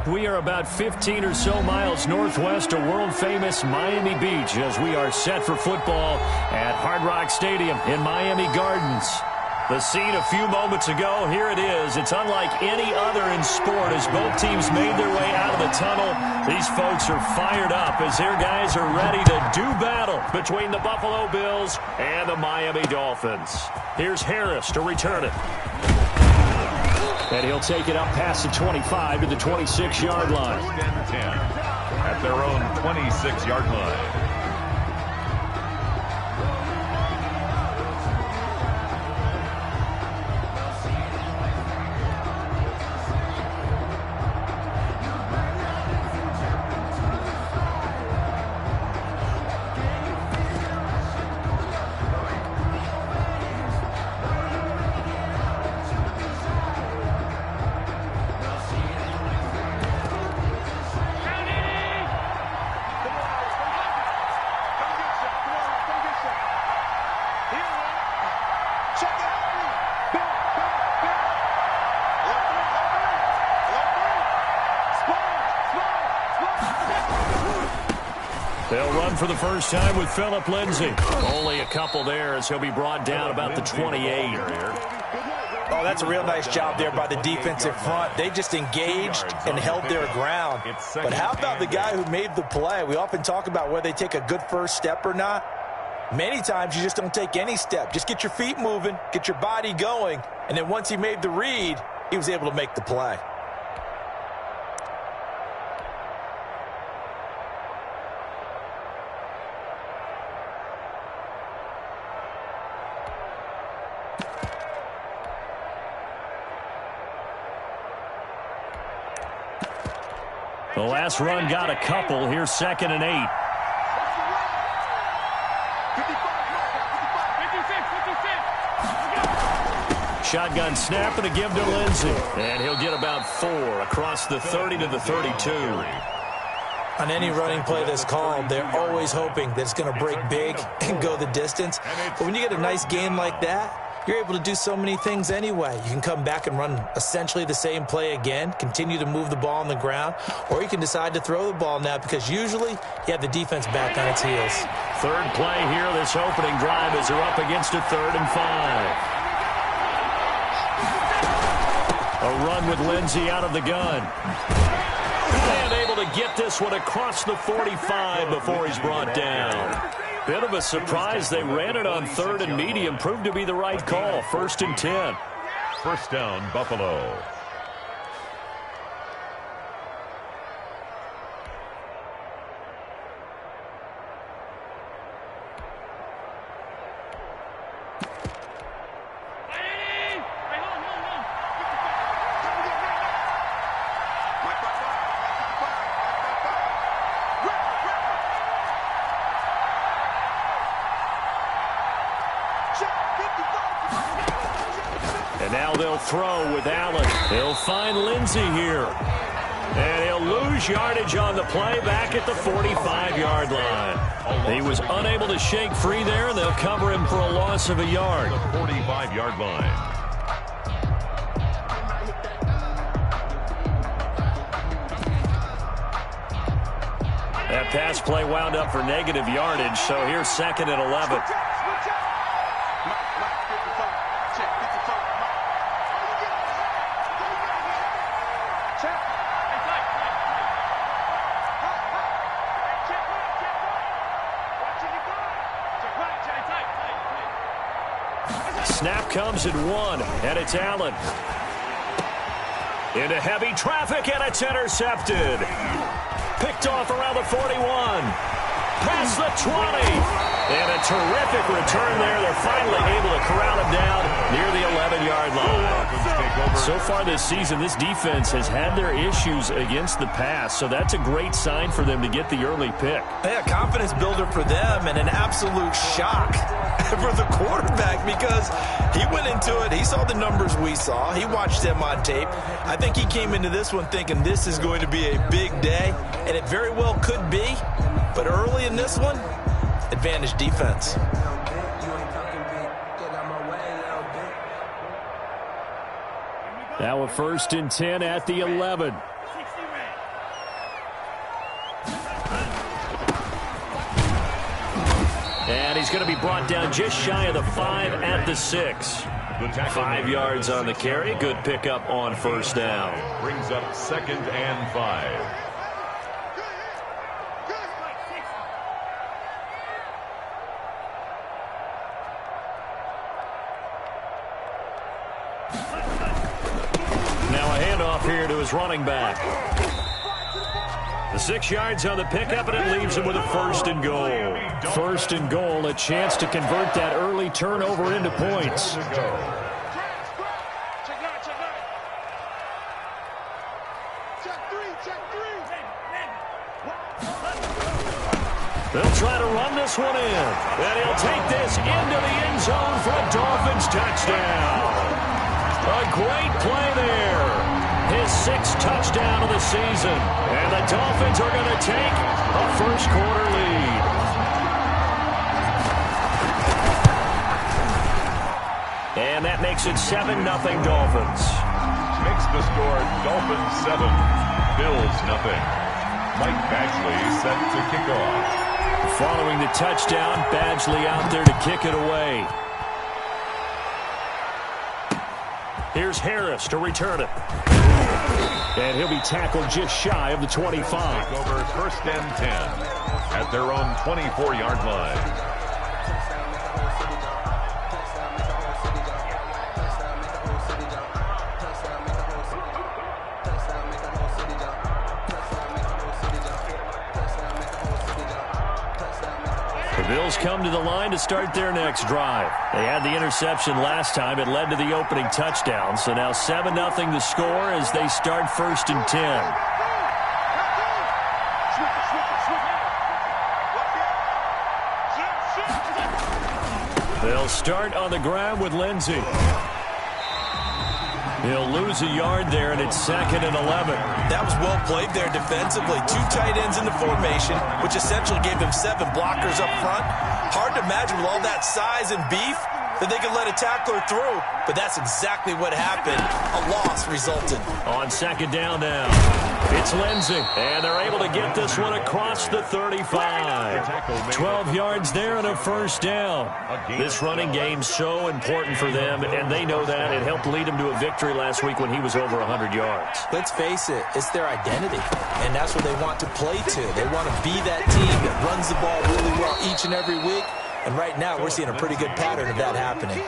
We are about 15 or so miles northwest of world-famous Miami Beach as we are set for football at Hard Rock Stadium in Miami Gardens. The scene a few moments ago, here it is. It's unlike any other in sport as both teams made their way out of the tunnel. These folks are fired up as their guys are ready to do battle between the Buffalo Bills and the Miami Dolphins. Here's Harris to return it. And he'll take it up past the 25 to the 26-yard line. First and 10 at their own 26-yard line. They'll run for the first time with Phillip Lindsay. Only a couple there as he'll be brought down about the 28. Oh, that's a real nice job there by the defensive front. They just engaged and held their ground. But how about the guy who made the play? We often talk about whether they take a good first step or not. Many times you just don't take any step. Just get your feet moving, get your body going, and then once he made the read, he was able to make the play. The last run got a couple. Here's 2nd and 8. Shotgun snap and a give to Lindsay. And he'll get about 4 across the 30 to the 32. On any running play that's called, they're always hoping that it's going to break big and go the distance. But when you get a nice game like that, you're able to do so many things anyway. You can come back and run essentially the same play again, continue to move the ball on the ground, or you can decide to throw the ball now because usually you have the defense back on its heels. Third play here, this opening drive as they're up against a 3rd and 5. A run with Lindsay out of the gun. And able to get this one across the 45 before he's brought down. Bit of a surprise. They ran it on 3rd and medium. Proved to be the right call. 1st and 10. First down, Buffalo. And now they'll throw with Allen. He'll find Lindsay here. And he'll lose yardage on the play back at the 45-yard line. He was unable to shake free there, and they'll cover him for a loss of a yard. The 45-yard line. That pass play wound up for negative yardage, so here's 2nd and 11. Snap comes at 1, and it's Allen. Into heavy traffic, and it's intercepted. Picked off around the 41. Past the 20. And a terrific return there. They're finally able to corral him down near the 11-yard line. So far this season, this defense has had their issues against the pass, so that's a great sign for them to get the early pick. Yeah, confidence builder for them and an absolute shock for the quarterback because he went into it. He saw the numbers we saw. He watched them on tape. I think he came into this one thinking this is going to be a big day, and it very well could be. But early in this one, advantage defense. Now a 1st and 10 at the 11. he's going to be brought down just shy of the 5 at the 6. 5 yards on the carry. Good pickup on first down. Brings up 2nd and 5. Now a handoff here to his running back. The 6 yards on the pickup, and it leaves him with a 1st and goal. 1st and goal, a chance to convert that early turnover into points. They'll try to run this one in, and he'll take this into the end zone for a Dolphins touchdown. A great play there. His 6th touchdown of the season. And the Dolphins are going to take a first-quarter lead. And that makes it 7-0 Dolphins. Makes the score Dolphins 7, Bills 0. Mike Badgley set to kick off. Following the touchdown, Badgley out there to kick it away. Here's Harris to return it. And he'll be tackled just shy of the 25. Take over 1st and 10 at their own 24-yard line. Bills come to the line to start their next drive. They had the interception last time. It led to the opening touchdown. So now 7-0 the score as they start 1st and 10. They'll start on the ground with Lindsey. He'll lose a yard there, and it's 2nd and 11. That was well played there defensively. 2 tight ends in the formation, which essentially gave him 7 blockers up front. Hard to imagine with all that size and beef that they could let a tackler through, but that's exactly what happened. A loss resulted. On 2nd down now, it's Lindsey, and they're able to get this one across the 35. 12 yards there and a 1st down. This running game's so important for them, and they know that. It helped lead them to a victory last week when he was over 100 yards. Let's face it, it's their identity, and that's what they want to play to. They want to be that team that runs the ball really well each and every week. And right now, we're seeing a pretty good pattern of that happening.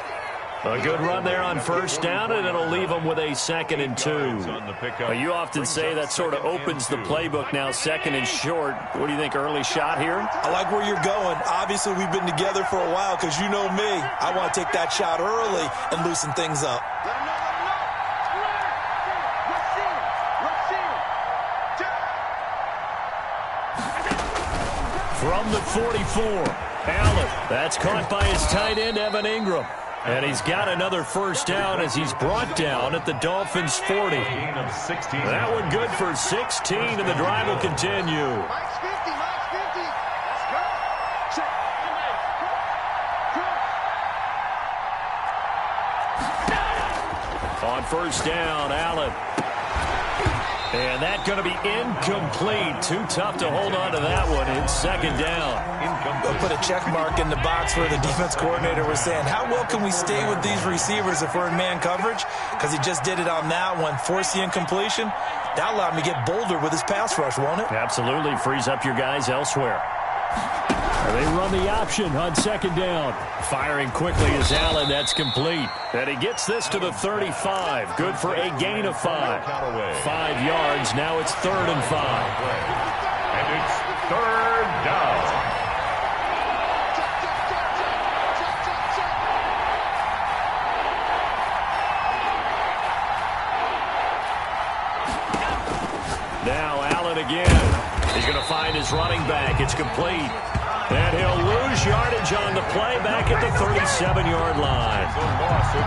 A good run there on 1st down, and it'll leave them with a 2nd and 2. You often say that sort of opens the playbook now, 2nd and short. What do you think, early shot here? I like where you're going. Obviously, we've been together for a while because you know me. I want to take that shot early and loosen things up. From the 44. Allen, that's caught by his tight end, Evan Ingram. And he's got another 1st down as he's brought down at the Dolphins' 40. That one good for 16, and the drive will continue. On 1st down, Allen. And that's going to be incomplete. Too tough to hold on to that one. It's 2nd down. They'll put a check mark in the box where the defense coordinator was saying, how well can we stay with these receivers if we're in man coverage? Because he just did it on that one. Force the incompletion. That allowed him to get bolder with his pass rush, won't it? Absolutely. Frees up your guys elsewhere. They run the option on 2nd down. Firing quickly is Allen. That's complete. And he gets this to the 35. Good for a gain of 5. 5 yards. Now it's 3rd and 5. And it's 3rd down. Now Allen again. He's going to find his running back. It's complete. And he'll lose yardage on the play back at the 37-yard line.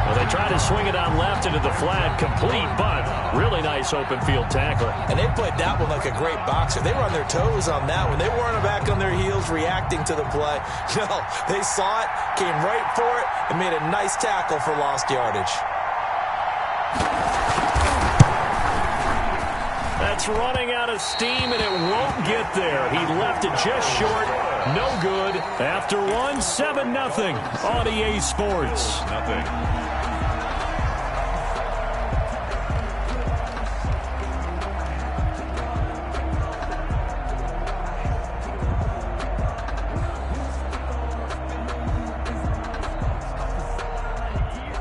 Well, they try to swing it on left into the flat, complete, but really nice open field tackle. And they played that one like a great boxer. They were on their toes on that one. They weren't back on their heels reacting to the play. No, they saw it, came right for it, and made a nice tackle for lost yardage. It's running out of steam, and it won't get there. He left it just short. No good. After one, 7-0 on EA Sports. Nothing.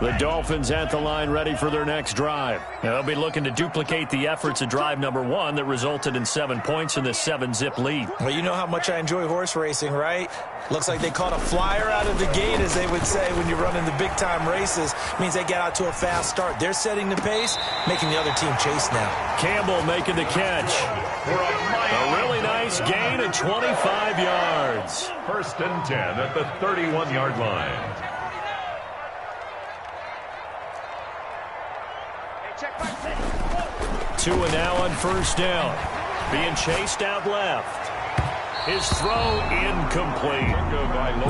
The Dolphins at the line ready for their next drive. They'll be looking to duplicate the efforts of drive number 1 that resulted in 7 points in this 7-zip lead. Well, you know how much I enjoy horse racing, right? Looks like they caught a flyer out of the gate, as they would say when you're running the big-time races. Means they get out to a fast start. They're setting the pace, making the other team chase now. Campbell making the catch. A really nice gain of 25 yards. 1st and 10 at the 31-yard line. Tua now on 1st down. Being chased out left. His throw incomplete.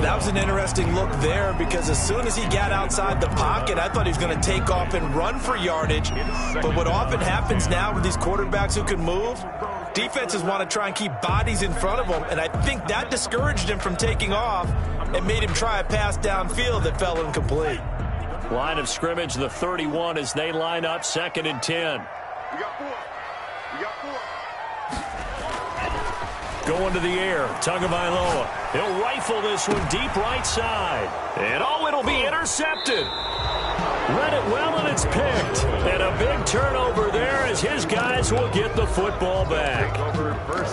That was an interesting look there, because as soon as he got outside the pocket, I thought he was going to take off and run for yardage. But what often happens now with these quarterbacks who can move, defenses want to try and keep bodies in front of them, and I think that discouraged him from taking off and made him try a pass downfield that fell incomplete. Line of scrimmage, the 31, as they line up 2nd and 10. Going to the air, Tagovailoa. He'll rifle this one deep right side. And it'll be intercepted. Read it well, and it's picked. And a big turnover there as his guys will get the football back.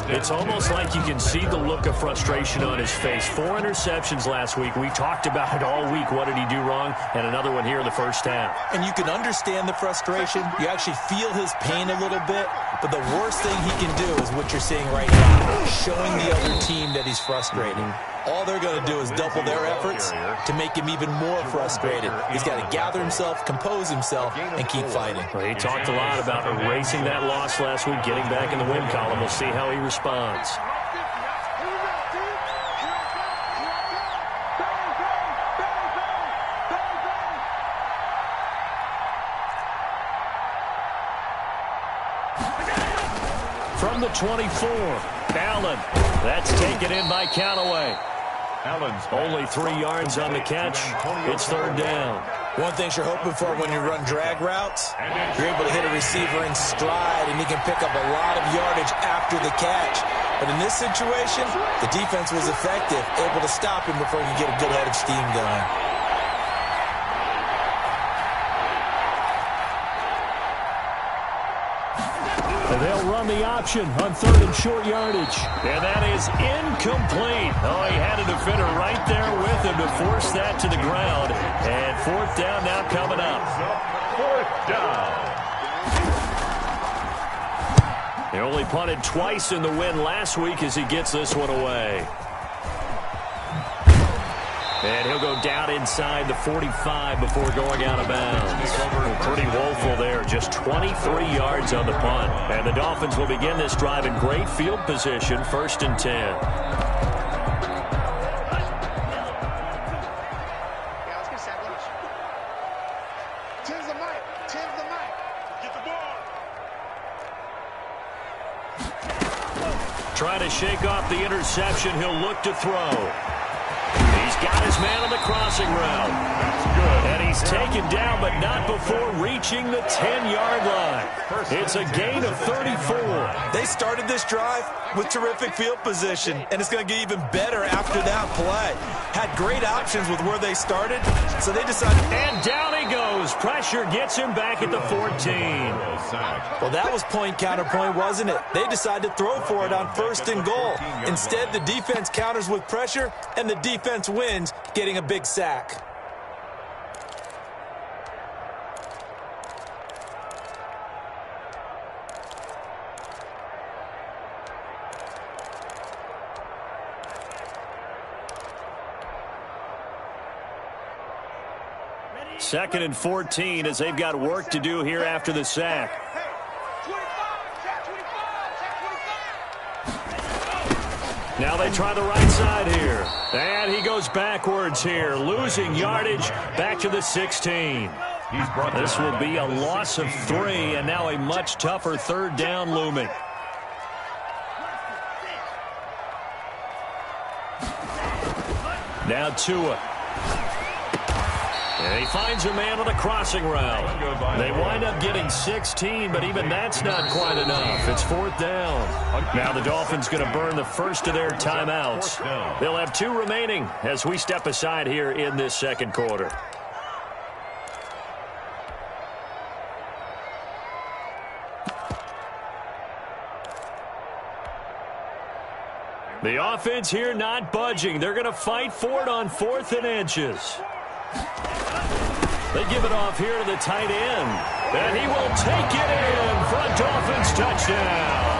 It's almost like you can see the look of frustration on his face. 4 interceptions last week. We talked about it all week. What did he do wrong? And another one here in the first half. And you can understand the frustration. You actually feel his pain a little bit. But the worst thing he can do is what you're seeing right now, showing the other team that he's frustrated. All they're going to do is double their efforts to make him even more frustrated. He's got to gather himself, compose himself, and keep fighting. Well, he talked a lot about erasing that loss last week, getting back in the win column. We'll see how he responds. From the 24, Allen. That's taken in by Callaway. Allen's only 3 yards on the catch. It's 3rd down. One thing you're hoping for when you run drag routes, you're able to hit a receiver in stride, and he can pick up a lot of yardage after the catch. But in this situation, the defense was effective, able to stop him before he could get a good head of steam going. They'll run the option on 3rd and short yardage. And that is incomplete. Oh, he had a defender right there with him to force that to the ground. And 4th down now coming up. 4th down. He only punted twice in the win last week as he gets this one away. And he'll go down inside the 45 before going out of bounds. Pretty woeful there. Just 23 yards on the punt. And the Dolphins will begin this drive in great field position, 1st and 10. Trying to shake off the interception. He'll look to throw. He's got his man on the crossing route. That's good. And he's taken down, but not before reaching the 10-yard line. It's a gain of 34. They started this drive with terrific field position, and it's going to get even better after that play. Had great options with where they started, so they decided. And down he goes. Pressure gets him back at the 14. Well, that was point counterpoint, wasn't it? They decided to throw for it on 1st and goal. Instead, the defense counters with pressure, and the defense wins, getting a big sack. Second and 14 as they've got work to do here after the sack. Now they try the right side here. And he goes backwards here, losing yardage back to the 16. This will be a loss of 3, and now a much tougher third down looming. Now Tua. And he finds a man on the crossing route. They wind up getting 16, but even that's not quite enough. It's 4th down. Now the Dolphins going to burn the first of their timeouts. They'll have 2 remaining as we step aside here in this second quarter. The offense here not budging. They're going to fight for it on 4th and inches. They give it off here to the tight end. And he will take it in for a Dolphins touchdown.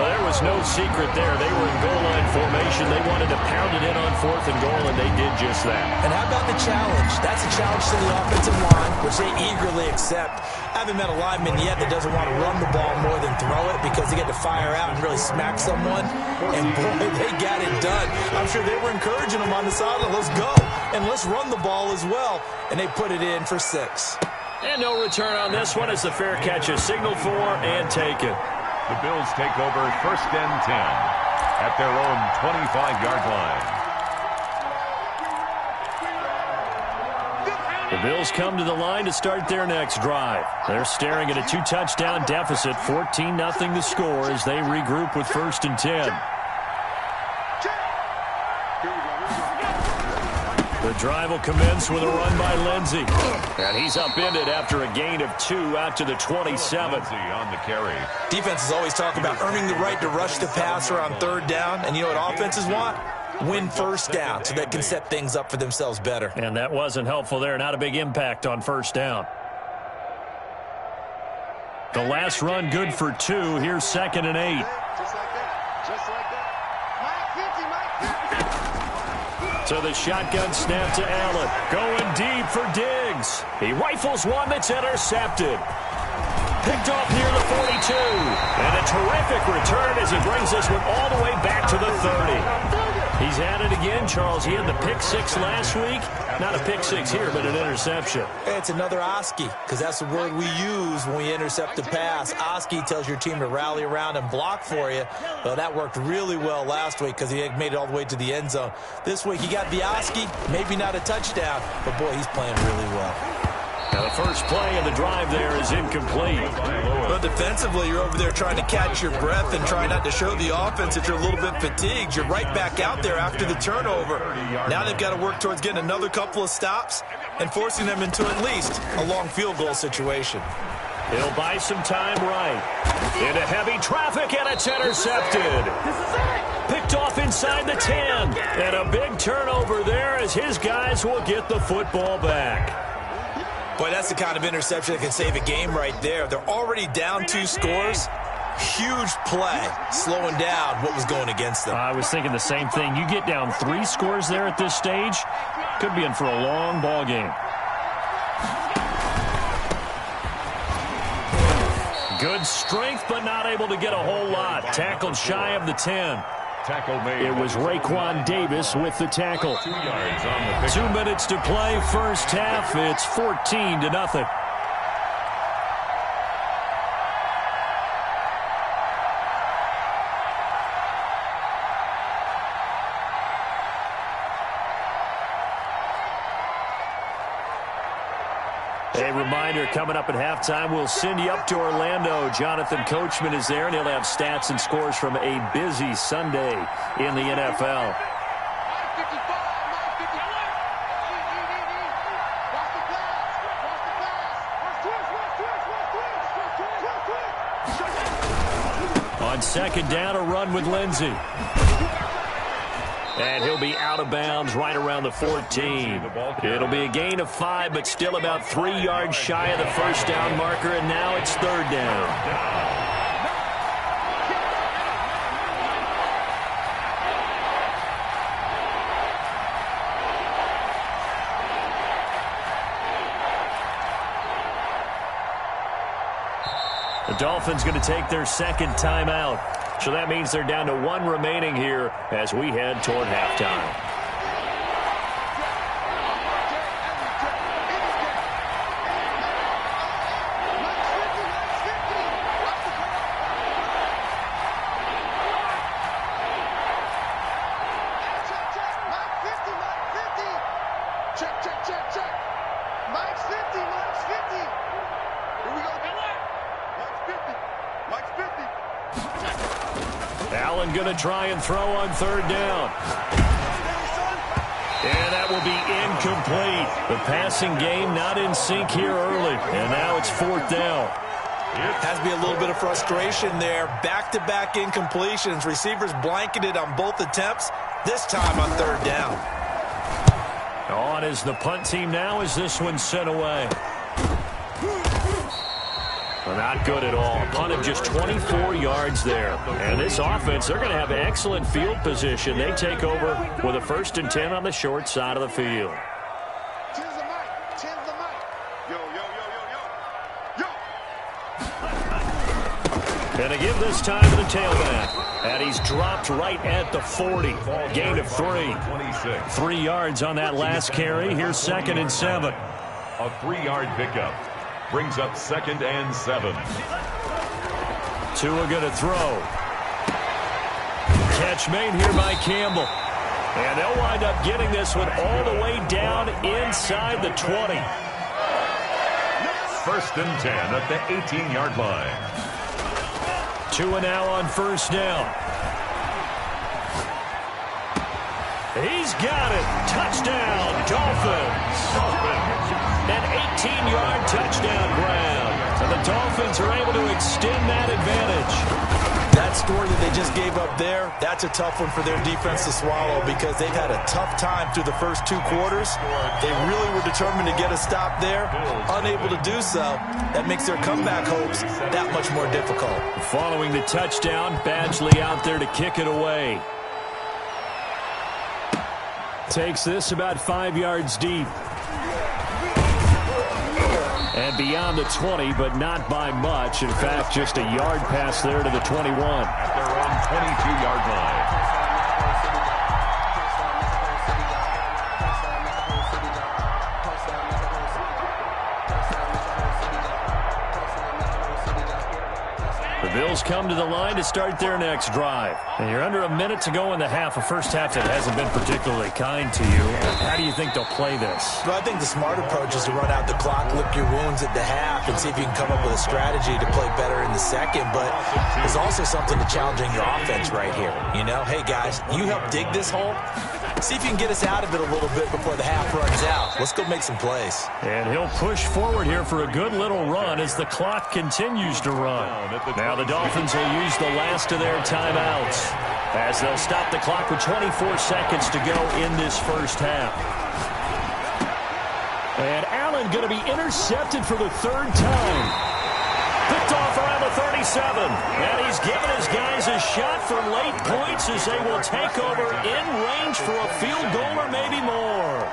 Well, there was no secret there. They were in goal line formation. They wanted to pound it in on 4th and goal, and they did just that. And how about the challenge? That's a challenge to the offensive line, which they eagerly accept. I haven't met a lineman yet that doesn't want to run the ball more than throw it because they get to fire out and really smack someone. And, boy, they got it done. I'm sure they were encouraging them on the sideline. Let's go, and let's run the ball as well. And they put it in for 6. And no return on this one as the fair catch is signaled for and taken. The Bills take over 1st and 10 at their own 25-yard line. The Bills come to the line to start their next drive. They're staring at a 2-touchdown deficit, 14-0 the score as they regroup with 1st and 10. The drive will commence with a run by Lindsey. And he's upended after a gain of 2 out to the 27. Lindsey on the carry. Defenses always talk about earning the right to rush the passer on 3rd down. And you know what offenses want? Win 1st down so they can set things up for themselves better. And that wasn't helpful there. Not a big impact on 1st down. The last run good for 2. Here's 2nd and 8. Just like that. Just like that. Mike 50, Mike 50. So the shotgun snap to Allen. Going deep for Diggs. He rifles one that's intercepted. Picked off near the 42. And a terrific return as he brings this one all the way back to the 30. He's at it again, Charles. He had the pick 6 last week. Not a pick 6 here, but an interception. It's another Oski, because that's the word we use when we intercept a pass. Oski tells your team to rally around and block for you. Well, that worked really well last week because he made it all the way to the end zone. This week he got the Oski, maybe not a touchdown, but boy, he's playing really well. Now the first play of the drive there is incomplete. But defensively, you're over there trying to catch your breath and try not to show the offense that you're a little bit fatigued. You're right back out there after the turnover. Now they've got to work towards getting another couple of stops and forcing them into at least a long field goal situation. He'll buy some time right. Into heavy traffic, and it's intercepted. Picked off inside the 10. And a big turnover there as his guys will get the football back. Boy, that's the kind of interception that can save a game right there. They're already down 2 scores. Huge play, slowing down what was going against them. I was thinking the same thing. You get down 3 scores there at this stage, could be in for a long ball game. Good strength, but not able to get a whole lot. Tackled shy of the 10. Tackle made. It was Raekwon Davis with the tackle. 2 yards on the pick. 2 minutes to play, first half. It's 14-0. A reminder, coming up at halftime, we'll send you up to Orlando. Jonathan Coachman is there, and he'll have stats and scores from a busy Sunday in the NFL. On 2nd down, a run with Lindsey. And he'll be out of bounds right around the 14. It'll be a gain of 5, but still about 3 yards shy of the first down marker, and now it's 3rd down. The Dolphins going to take their 2nd timeout. So that means they're down to 1 remaining here as we head toward halftime. Allen going to try and throw on third down. And that will be incomplete. The passing game not in sync here early. And now it's fourth down. Has to be a little bit of frustration there. Back-to-back incompletions. Receivers blanketed on both attempts, this time on third down. On is the punt team now as this one's sent away. Well, not good at all. Punt of just 24 yards there. And this offense, they're going to have excellent field position. They take over with a 1st and 10 on the short side of the field. And a give this time to the tailback. And he's dropped right at the 40. Gain of 3. 3 yards on that last carry. Here's 2nd and 7. A 3-yard pickup brings up 2nd and 7. Tua going to throw. Catch made here by Campbell. And they'll wind up getting this one all the way down inside the 20. 1st and 10 at the 18-yard line. Tua now on 1st down. He's got it. Touchdown, Dolphins. An 18-yard touchdown grab. So the Dolphins are able to extend that advantage. That score that they just gave up there, that's a tough one for their defense to swallow because they've had a tough time through the first 2 quarters. They really were determined to get a stop there. Unable to do so, that makes their comeback hopes that much more difficult. Following the touchdown, Badgley out there to kick it away. Takes this about 5 yards deep. And beyond the 20, but not by much. In fact, just a yard pass there to the 21. At their own 22-yard line. The Bills come to the line to start their next drive. And you're under a minute to go in the half, a first half that hasn't been particularly kind to you. How do you think they'll play this? Well, I think the smart approach is to run out the clock, lick your wounds at the half, and see if you can come up with a strategy to play better in the second. But there's also something to challenging your offense right here. You know, hey, guys, you help dig this hole. See if you can get us out of it a little bit before the half runs out. Let's go make some plays. And he'll push forward here for a good little run as the clock continues to run. Now the Dolphins will use the last of their timeouts as they'll stop the clock with 24 seconds to go in this first half. And Allen going to be intercepted for the 3rd time. Picked off around the 37. And he's given his guys a shot for late points as they will take over in range for a field goal or maybe more.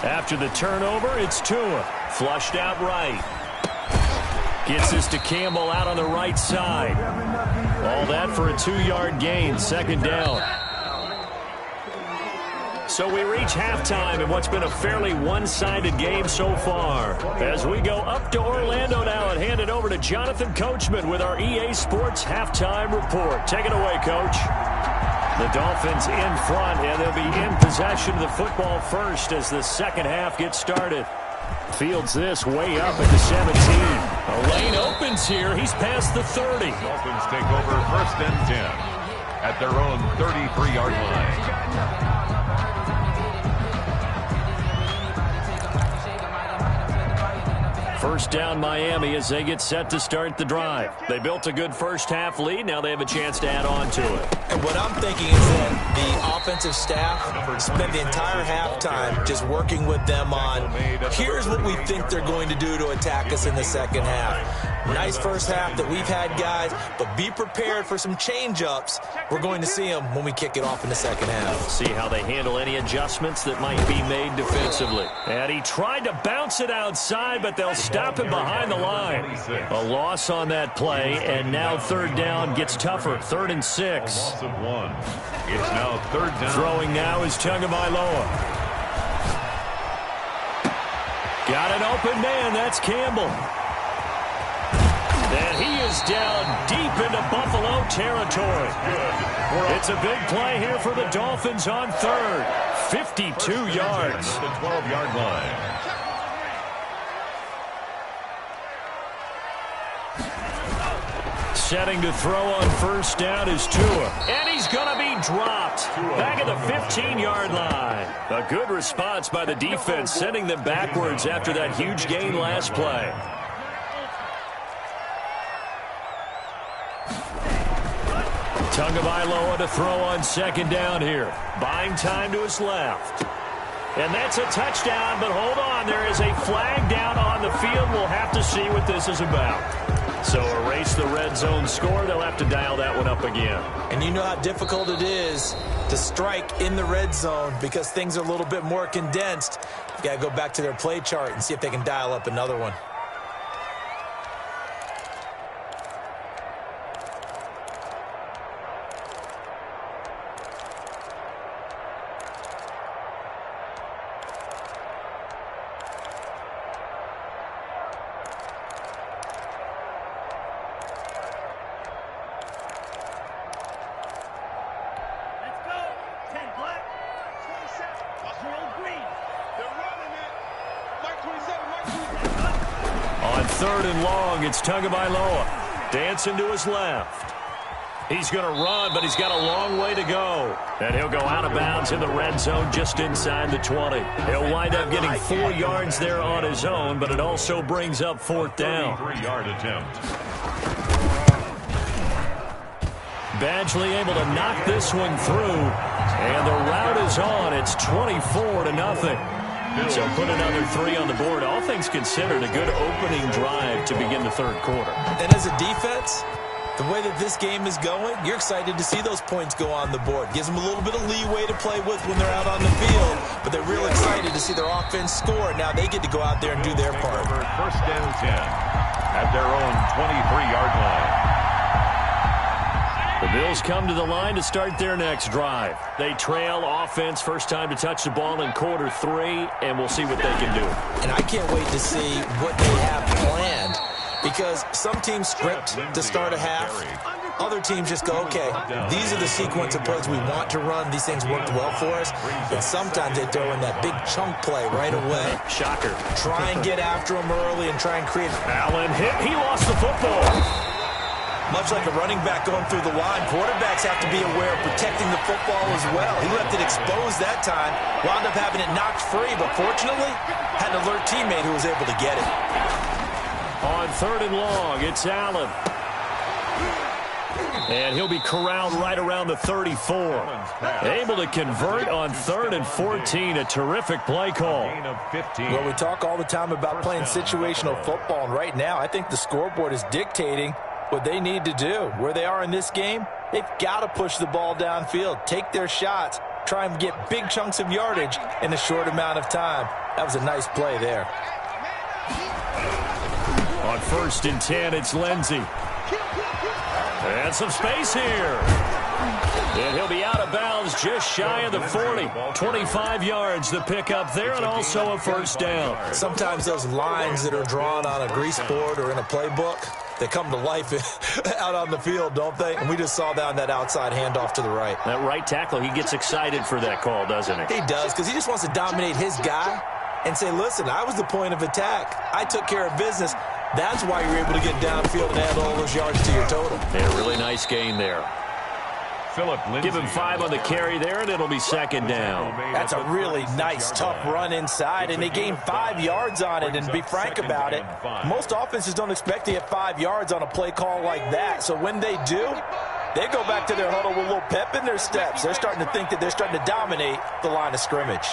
After the turnover, it's Tua. Flushed out right. Gets this to Campbell out on the right side. All that for a 2-yard gain, 2nd down. So we reach halftime in what's been a fairly one-sided game so far. As we go up to Orlando now and hand it over to Jonathan Coachman with our EA Sports Halftime Report. Take it away, Coach. The Dolphins in front, and they'll be in possession of the football first as the second half gets started. Fields this way up at the 17. A lane opens here. He's past the 30. Dolphins take over 1st and 10 at their own 33-yard line. First down Miami as they get set to start the drive. They built a good first half lead. Now they have a chance to add on to it. And what I'm thinking is that the offensive staff spent the entire halftime just working with them on, here's what we think they're going to do to attack us in the second half. Nice first half that we've had, guys, but be prepared for some change-ups. We're going to see them when we kick it off in the second half. See how they handle any adjustments that might be made defensively. And he tried to bounce it outside, but they'll stop him behind the line. A loss on that play, and now 3rd down gets tougher. 3rd and 6. Loss of 1. It's now 3rd down. Throwing now is Tagovailoa. Got an open man. That's Campbell. And he is down deep into Buffalo territory. It's a big play here for the Dolphins on third. 52 yards. The 12-yard line. Setting to throw on first down is Tua. And he's going to be dropped. Back at the 15-yard line. A good response by the defense, sending them backwards after that huge gain last play. Tagovailoa to throw on second down here. Buying time to his left. And that's a touchdown, but hold on. There is a flag down on the field. We'll have to see what this is about. So erase the red zone score. They'll have to dial that one up again. And you know how difficult it is to strike in the red zone because things are a little bit more condensed. You got to go back to their play chart and see if they can dial up another one. Third and long, it's Tagovailoa. Dancing to his left. He's going to run, but he's got a long way to go. And he'll go out of bounds in the red zone just inside the 20. He'll wind up getting 4 yards there on his own, but it also brings up fourth down. 3-yard attempt. Badgley able to knock this one through. And the route is on. It's 24-0. So put another 3 on the board. All things considered, a good opening drive to begin the third quarter. And as a defense, the way that this game is going, you're excited to see those points go on the board. Gives them a little bit of leeway to play with when they're out on the field, but they're real excited to see their offense score. Now they get to go out there and do their part. First and 10 at their own 23-yard line. The Bills come to the line to start their next drive. They trail offense, first time to touch the ball in quarter 3, and we'll see what they can do. And I can't wait to see what they have planned, because some teams script to start a half. Other teams just go, okay, these are the sequence of plays we want to run. These things worked well for us. And sometimes they throw in that big chunk play right away. Shocker. Try and get after them early and try and create. Allen hit. He lost the football. Much like a running back going through the line, quarterbacks have to be aware of protecting the football as well. He left it exposed that time, wound up having it knocked free, but fortunately, had an alert teammate who was able to get it. On third and long, it's Allen. And he'll be corralled right around the 34. Able to convert on 3rd and 14. A terrific play call. Well, we talk all the time about playing situational football, and right now I think the scoreboard is dictating what they need to do. Where they are in this game, they've got to push the ball downfield, take their shots, try and get big chunks of yardage in a short amount of time. That was a nice play there. On 1st and 10, it's Lindsey. And some space here. And he'll be out of bounds just shy of the 40. 25 yards the pickup there, and also a first down. Sometimes those lines that are drawn on a grease board or in a playbook, they come to life out on the field, don't they? And we just saw down that outside handoff to the right. That right tackle, he gets excited for that call, doesn't he? He does, because he just wants to dominate his guy and say, listen, I was the point of attack. I took care of business. That's why you're able to get downfield and add all those yards to your total. Yeah, really nice gain there. Give him 5 on the carry there, and it'll be second down. That's a really nice, tough run inside, and they gained 5 yards on it. And to be frank about it, most offenses don't expect to get 5 yards on a play call like that. So when they do, they go back to their huddle with a little pep in their steps. They're starting to think that they're starting to dominate the line of scrimmage.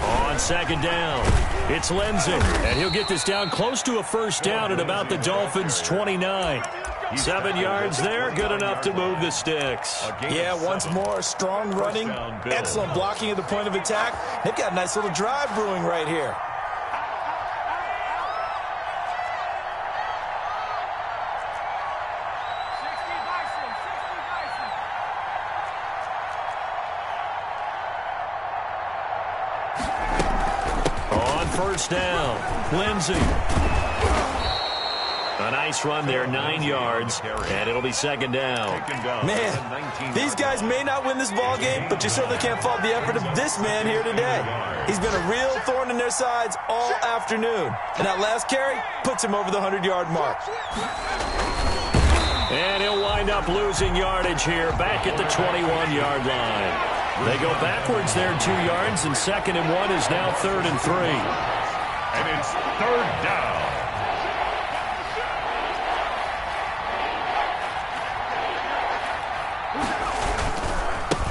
On second down, it's Lindsey, and he'll get this down close to a first down at about the Dolphins' 29. 7 yards there, good enough to move the sticks. Yeah, once more, strong running, excellent blocking at the point of attack. They've got a nice little drive brewing right here. first down. Lindsey. A nice run there, 9 yards, and it'll be second down. Man, these guys may not win this ball game, but you certainly can't fault the effort of this man here today. He's been a real thorn in their sides all afternoon, and that last carry puts him over the 100-yard mark. And he'll wind up losing yardage here, back at the 21-yard line. They go backwards there 2 yards, and 2nd and 1 is now 3rd and 3. And it's 3rd down.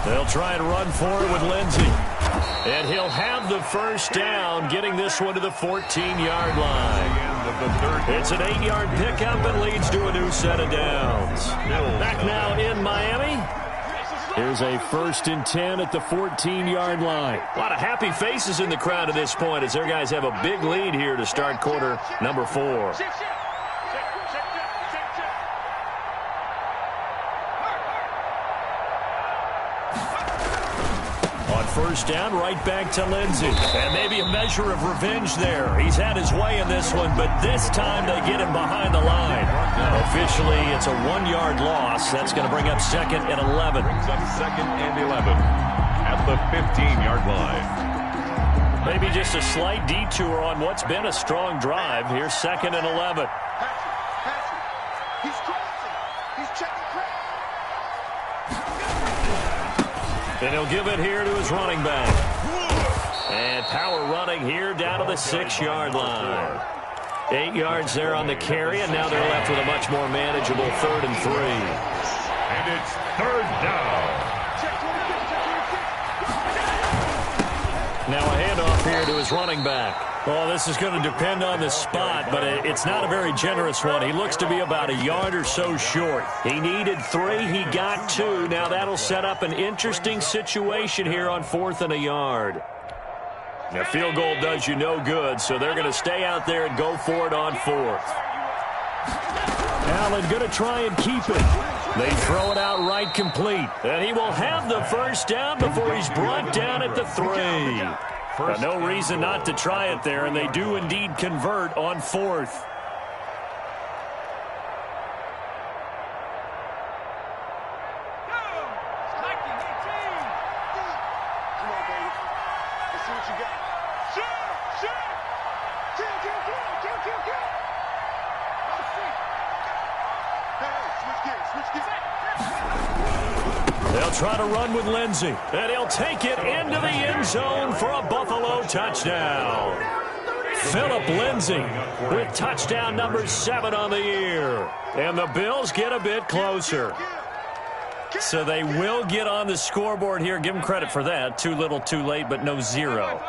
They'll try and run for it with Lindsey. And he'll have the first down, getting this one to the 14-yard line. It's an 8-yard pickup and leads to a new set of downs. Back now in Miami. Here's a 1st and 10 at the 14-yard line. A lot of happy faces in the crowd at this point as their guys have a big lead here to start quarter number 4. First down, right back to Lindsey. And maybe a measure of revenge there. He's had his way in this one, but this time they get him behind the line. Officially, it's a 1-yard loss. That's going to bring up 2nd and 11. Brings up 2nd and 11 at the 15-yard line. Maybe just a slight detour on what's been a strong drive. Here's 2nd and 11. He's crossing. He's checking crowd. And he'll give it here to his running back. And power running here down to the 6-yard line. 8 yards there on the carry, and now they're left with a much more manageable 3rd and 3. And it's 3rd down. Now a handoff here to his running back. Well, this is going to depend on the spot, but it's not a very generous one. He looks to be about a yard or so short. He needed 3. He got 2. Now that'll set up an interesting situation here on 4th and a yard. A field goal does you no good, so they're going to stay out there and go for it on 4th. Allen going to try and keep it. They throw it out right complete. And he will have the first down before he's brought down at the 3. No reason not to try it there, and they do indeed convert on 4th. They'll try to run with Lindsey, and he'll take it into the end zone for a Buffalo touchdown. Phillip Lindsey with touchdown number 7 on the year. And the Bills get a bit closer. So they will get on the scoreboard here. Give them credit for that. Too little, too late, but no 0.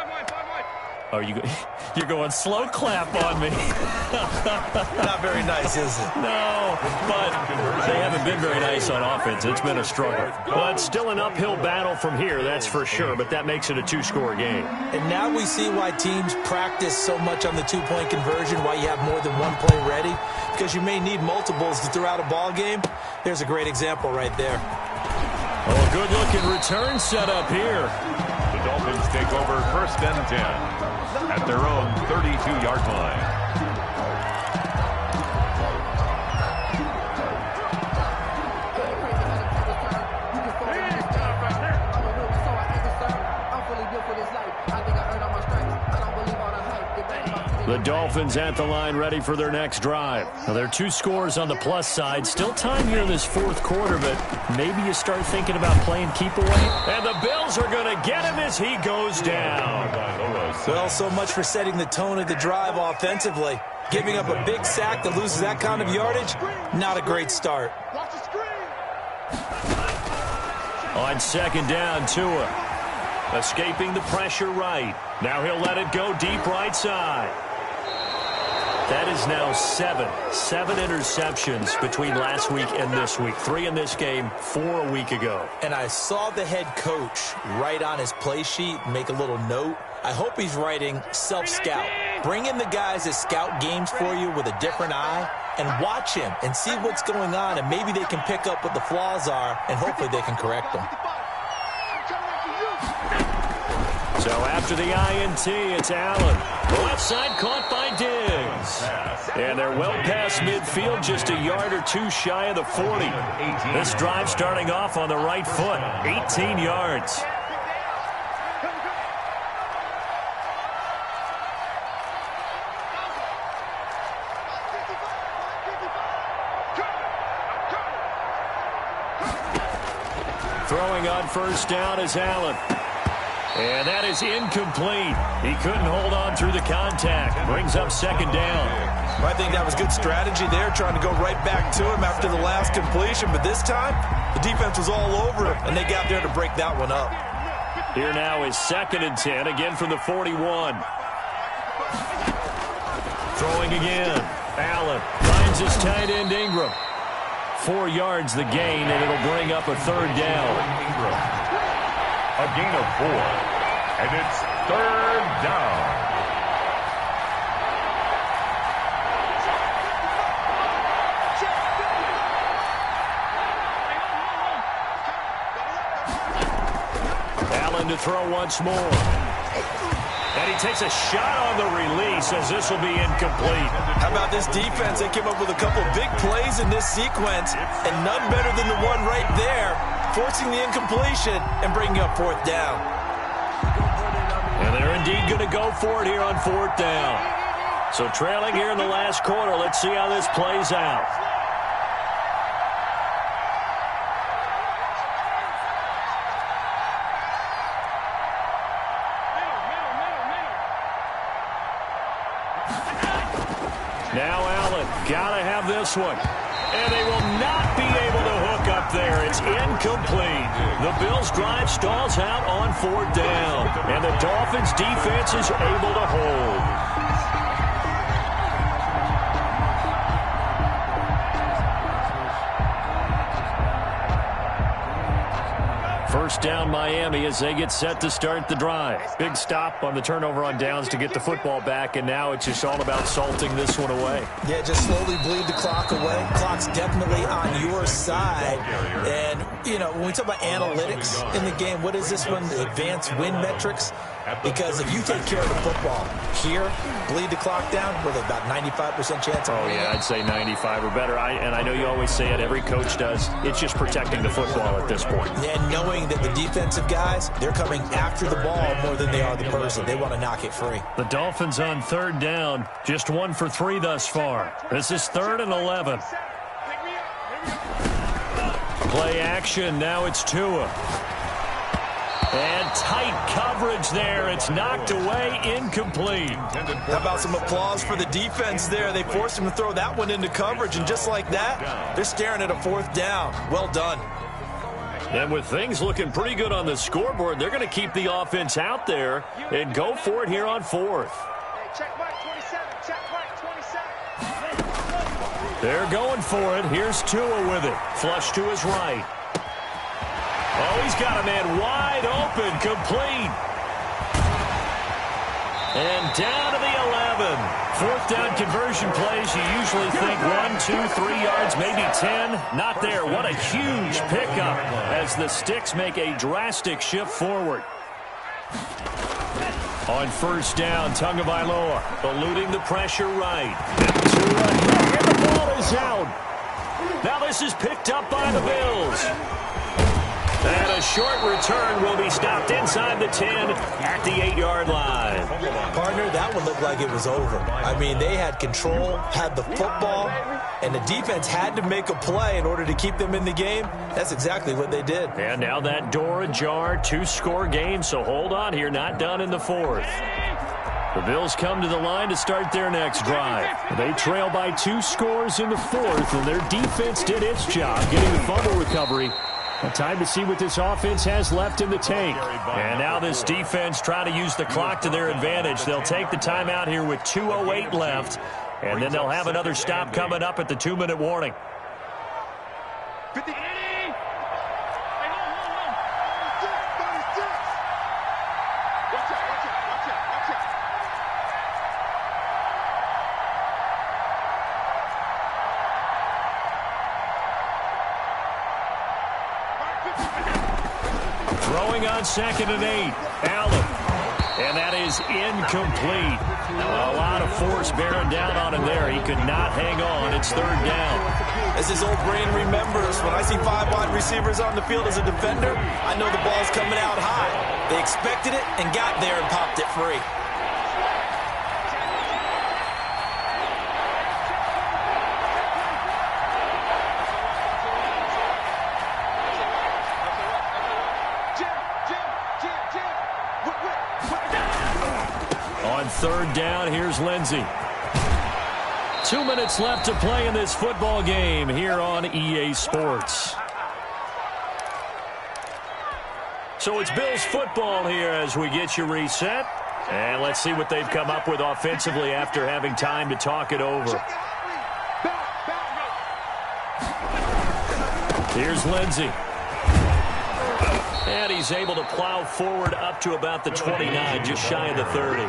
Oh, you're going slow clap on me. Not very nice, is it? No, but they haven't been very nice on offense. It's been a struggle. But still an uphill battle from here, that's for sure, but that makes it a 2-score game. And now we see why teams practice so much on the 2-point conversion, why you have more than one play ready, because you may need multiples throughout a ball game. There's a great example right there. Oh, a good-looking return set up here. The Dolphins take over 1st and 10 at their own 32-yard line. The Dolphins at the line ready for their next drive. Now, there are 2 scores on the plus side. Still time here in this 4th quarter, but maybe you start thinking about playing keep away. And the Bills are going to get him as he goes down. Well, so much for setting the tone of the drive offensively. Giving up a big sack that loses that kind of yardage, not a great start. On 2nd down, Tua. Escaping the pressure right. Now he'll let it go deep right side. That is now 7 interceptions between last week and this week. 3 in this game, 4 a week ago. And I saw the head coach write on his play sheet, make a little note. I hope he's writing self-scout. Bring in the guys that scout games for you with a different eye and watch him and see what's going on, and maybe they can pick up what the flaws are, and hopefully they can correct them. So after the INT, it's Allen. The left side caught by Diggs. And they're well past midfield, just a yard or two shy of the 40. This drive starting off on the right foot, 18 yards. Throwing on first down is Allen. And that is incomplete. He couldn't hold on through the contact. Brings up second down. I think that was good strategy there, trying to go right back to him after the last completion. But this time, the defense was all over him, and they got there to break that one up. Here now is 2nd and 10, again from the 41. Throwing again. Allen finds his tight end Ingram. 4 yards the gain, and it'll bring up a third down. A gain of 4, and it's third down. Allen to throw once more. And he takes a shot on the release as this will be incomplete. How about this defense? They came up with a couple big plays in this sequence, and none better than the one right there, forcing the incompletion and bringing up 4th down. And they're indeed going to go for it here on 4th down. So trailing here in the last quarter, let's see how this plays out. Now Allen, gotta have this one. And they will not be able to hook up there. It's incomplete. The Bills' drive stalls out on 4th down. And the Dolphins' defense is able to hold. First down Miami as they get set to start the drive. Big stop on the turnover on downs to get the football back, and now it's just all about salting this one away. Yeah, just slowly bleed the clock away. Clock's definitely on your side. And, you know, when we talk about analytics in the game, what is this one? Advanced win metrics? Because if you take care of the football here, bleed the clock down, with about 95% chance of winning. Yeah, I'd say 95 or better. And I know you always say it, every coach does. It's just protecting the football at this point. Yeah, knowing that the defensive guys, they're coming after the ball more than they are the person. They want to knock it free. The Dolphins on 3rd down, just 1 for 3 thus far. This is 3rd and 11. Play action, now it's Tua. And tight coverage there. It's knocked away, incomplete. How about some applause for the defense there? They forced him to throw that one into coverage, and just like that, they're staring at a 4th down. Well done. And with things looking pretty good on the scoreboard, they're going to keep the offense out there and go for it here on 4th. Check mark 27. Check mark 27. They're going for it. Here's Tua with it. Flush to his right. Oh, he's got a man wide open, complete. And down to the 11. 4th down conversion plays, you usually think 1, 2, 3 yards, maybe 10. Not there. What a huge pickup as the Sticks make a drastic shift forward. On 1st down, Tagovailoa eluding the pressure right. And the ball is out. Now this is picked up by the Bills. And a short return will be stopped inside the 10 at the 8-yard line. Partner, that one looked like it was over. I mean, they had control, had the football, and the defense had to make a play in order to keep them in the game. That's exactly what they did. And now that door ajar, 2-score game, so hold on here, not done in the 4th. The Bills come to the line to start their next drive. They trail by 2 scores in the 4th, and their defense did its job getting the fumble recovery. Time to see what this offense has left in the tank. And now this defense trying to use the clock to their advantage. They'll take the timeout here with 2:08 left, and then they'll have another stop coming up at the 2-minute warning. 50. Throwing on 2nd and 8. Allen And that is incomplete. A lot of force bearing down on him there. He could not hang on. It's third down. As his old brain remembers, when I see 5 wide receivers on the field as a defender, I know the ball's coming out high. They expected it and got there and popped it free. On third down, here's Lindsey. 2 minutes left to play in this football game here on EA Sports. So it's Bills football here as we get you reset. And let's see what they've come up with offensively after having time to talk it over. Here's Lindsey. And he's able to plow forward up to about the 29, just shy of the 30.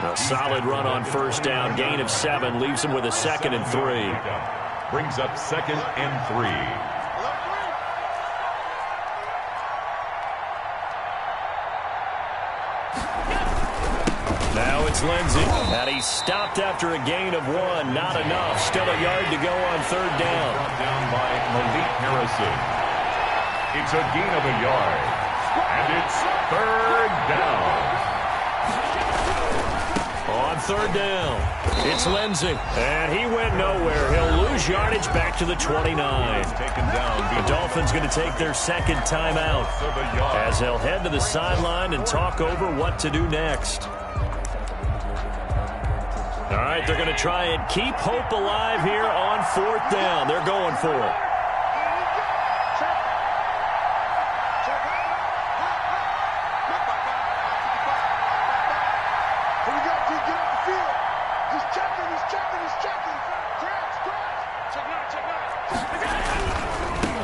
A solid run on first down, gain of 7, leaves him with a 2nd and 3. Brings up 2nd and 3. Now it's Lindsey, and he stopped after a gain of 1. Not enough. Still a yard to go on third down. Brought down by Malik Harrison. It's a gain of a yard, and it's third down. On third down, it's Lindsey, and he went nowhere. He'll lose yardage back to the 29. Taken down. The Dolphins going to take their second timeout as they'll head to the sideline and talk over what to do next. All right, they're going to try and keep hope alive here on fourth down. They're going for it.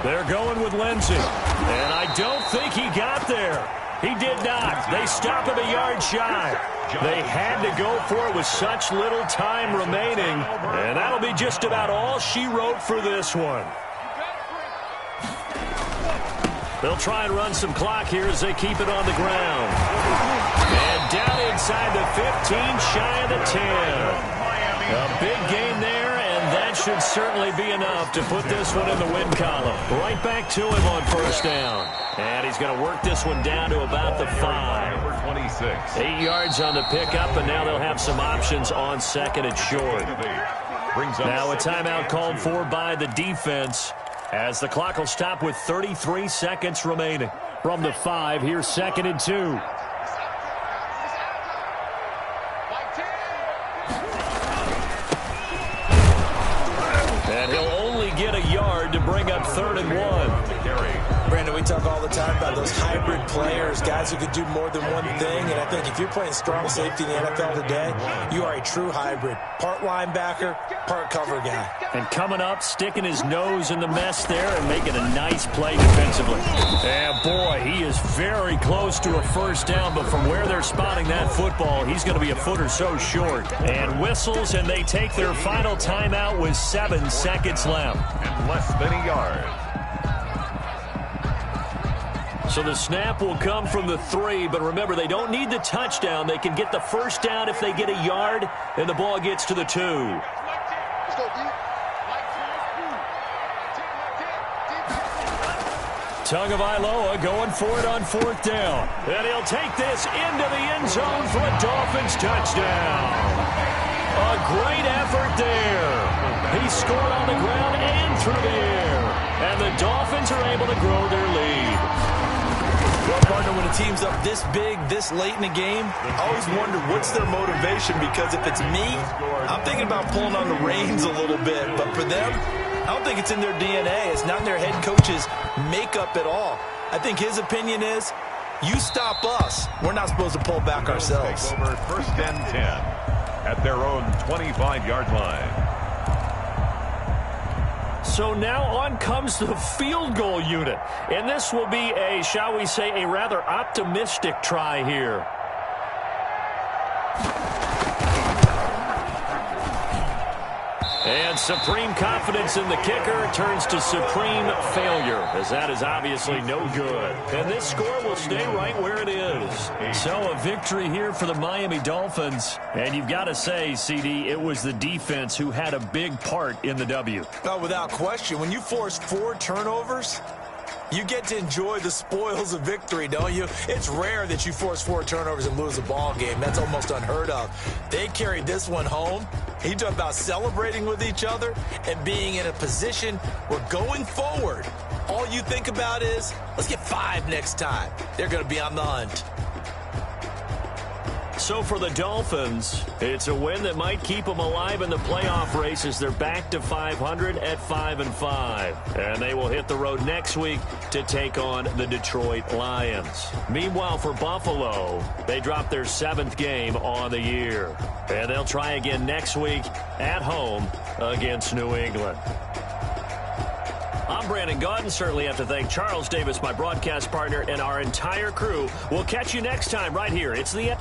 They're going with Lindsey, and I don't think he got there. He did not. They stop him a yard shy. They had to go for it with such little time remaining, and that'll be just about all she wrote for this one. They'll try and run some clock here as they keep it on the ground. And down inside the 15, shy of the 10. A big gain there, and that should certainly be enough to put this one in the win column. Right back to him on first down. And he's going to work this one down to about the 5. Number 26. 8 yards on the pickup, and now they'll have some options on second and short. Now a timeout called for by the defense as the clock will stop with 33 seconds remaining. From the 5, here's 2nd and 2. And he'll only get a yard to bring up 3rd and 1. Brandon, we talk all the time about those hybrid players, guys who could do more than one thing. And I think if you're playing strong safety in the NFL today, you are a true hybrid. Part linebacker, part cover guy. And coming up, sticking his nose in the mess there and making a nice play defensively. And boy, he is very close to a first down, but from where they're spotting that football, he's going to be a foot or so short. And whistles, and they take their final timeout with 7 seconds left. And less than a yard. So the snap will come from the 3, but remember, they don't need the touchdown. They can get the first down if they get a yard, and the ball gets to the 2. Tagovailoa going for it on 4th down. And he'll take this into the end zone for a Dolphins touchdown. A great effort there. He scored on the ground and through the air. And the Dolphins are able to grow their lead. Well, partner, when a team's up this big, this late in the game, I always wonder what's their motivation, because if it's me, I'm thinking about pulling on the reins a little bit. But for them, I don't think it's in their DNA. It's not in their head coach's makeup at all. I think his opinion is, you stop us. We're not supposed to pull back ourselves. Over 1st and 10 at their own 25-yard line. So now on comes the field goal unit. And this will be a, shall we say, a rather optimistic try here. And supreme confidence in the kicker turns to supreme failure, as that is obviously no good. And this score will stay right where it is. So a victory here for the Miami Dolphins. And you've got to say, CD, it was the defense who had a big part in the W. Oh, without question. When you force 4 turnovers, you get to enjoy the spoils of victory, don't you? It's rare that you force 4 turnovers and lose a ball game. That's almost unheard of. They carried this one home. He talked about celebrating with each other and being in a position where going forward, all you think about is, let's get 5 next time. They're going to be on the hunt. So for the Dolphins, it's a win that might keep them alive in the playoff race as they're back to 500 at 5-5. And they will hit the road next week to take on the Detroit Lions. Meanwhile, for Buffalo, they dropped their 7th game on the year. And they'll try again next week at home against New England. I'm Brandon Gaudin. Certainly have to thank Charles Davis, my broadcast partner, and our entire crew. We'll catch you next time right here. It's the